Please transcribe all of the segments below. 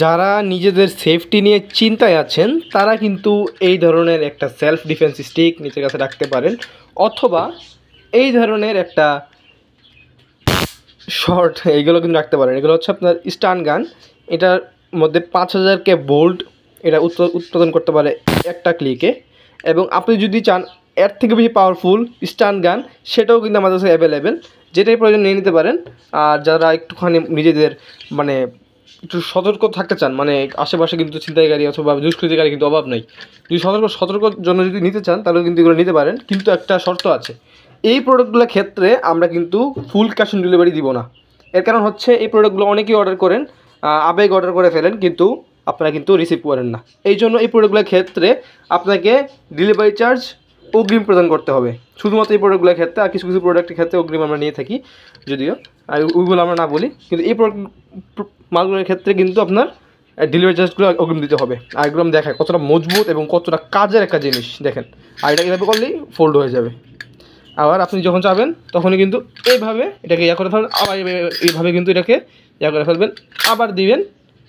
যারা নিজেদের সেফটি নিয়ে চিন্তায় আছেন তারা কিন্তু এই ধরনের একটা সেলফ ডিফেন্স স্টিক নিজের কাছে রাখতে পারেন, অথবা এই ধরনের একটা শর্ট এইগুলো কিন্তু রাখতে পারেন। এগুলো হচ্ছে আপনার স্টান গান। এটার মধ্যে 5000 বোল্ট এটা উৎপাদন করতে পারে একটা ক্লিকে, এবং আপনি যদি চান এর থেকে বেশি পাওয়ারফুল স্টান গান সেটাও কিন্তু আমাদের কাছে অ্যাভেলেবেল, যেটাই প্রয়োজন নিয়ে নিতে পারেন। আর যারা একটুখানি নিজেদের মানে একটু সতর্ক থাকতে চান, মানে আশেপাশে কিন্তু ছিনতাইকারী অথবা দুষ্কৃতিকারী কিন্তু অভাব নাই, যদি সতর্কর জন্য যদি নিতে চান তাহলে কিন্তু এগুলো নিতে পারেন। কিন্তু একটা শর্ত আছে, এই প্রোডাক্টগুলোর ক্ষেত্রে আমরা কিন্তু ফুল ক্যাশ অন ডেলিভারি দিব না। এর কারণ হচ্ছে এই প্রোডাক্টগুলো অনেকেই অর্ডার করেন, আবেগ অর্ডার করে ফেলেন, কিন্তু আপনারা কিন্তু রিসিভ করেন না। এই জন্য এই প্রোডাক্টগুলোর ক্ষেত্রে আপনাকে ডেলিভারি চার্জ অগ্রিম প্রদান করতে হবে, শুধুমাত্র এই প্রোডাক্টগুলোর ক্ষেত্রে। আর কিছু কিছু প্রোডাক্টের ক্ষেত্রে অগ্রিম আমরা নিয়ে থাকি, যদিও আর ওইগুলো আমরা না বলি, কিন্তু এই প্রোডাক্ট মালগুলোর ক্ষেত্রে কিন্তু আপনার ডেলিভারি চার্জগুলো অগ্রিম দিতে হবে। আর এগুলো দেখায় কতটা মজবুত এবং কতটা কাজের একটা জিনিস, দেখেন। আর এটা এভাবে করলেই ফোল্ড হয়ে যাবে। আবার আপনি যখন চাবেন তখনই কিন্তু এইভাবে এটাকে ইয়া করে ফেলবেন, আবার এইভাবে কিন্তু এটাকে ইয়া করে ফেলবেন, আবার দিবেন,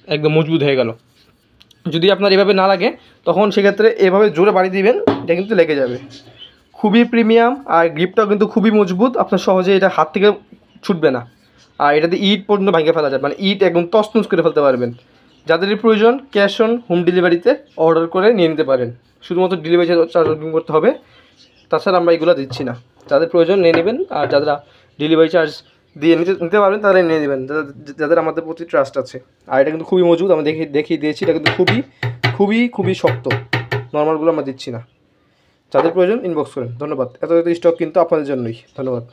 একদম মজবুত হয়ে গেল। যদি আপনার এভাবে না লাগে তখন সেক্ষেত্রে এভাবে জোরে বাড়ি দিবেন, এটা কিন্তু লেগে যাবে। খুবই প্রিমিয়াম, আর গ্রিপটাও কিন্তু খুবই মজবুত, আপনার সহজে এটা হাত থেকে ছুটবে না। আর এটাতে ইট পর্যন্ত ভাঙে ফেলা যায়, মানে ইট একদম তছনছ করে ফেলতে পারবেন। যাদেরই প্রয়োজন ক্যাশ অন হোম ডেলিভারিতে অর্ডার করে নিয়ে নিতে পারেন, শুধুমাত্র ডেলিভারি চার্জ অগ্রিম করতে হবে, তাছাড়া আমরা এগুলো দিচ্ছি না। যাদের প্রয়োজন নিয়ে নেবেন, আর যারা ডেলিভারি চার্জ দিয়ে নিতে পারবেন তারা নিয়ে নেবেন, যাদের আমাদের প্রতি ট্রাস্ট আছে। আর এটা কিন্তু খুবই মজবুত, আমরা দেখিয়ে দিয়েছি, এটা কিন্তু খুবই খুবই খুবই শক্ত, নর্মালগুলো আমরা দিচ্ছি না। যাদের প্রয়োজন ইনবক্স করেন। ধন্যবাদ। এত স্টক কিন্তু আপনাদের জন্যই। ধন্যবাদ।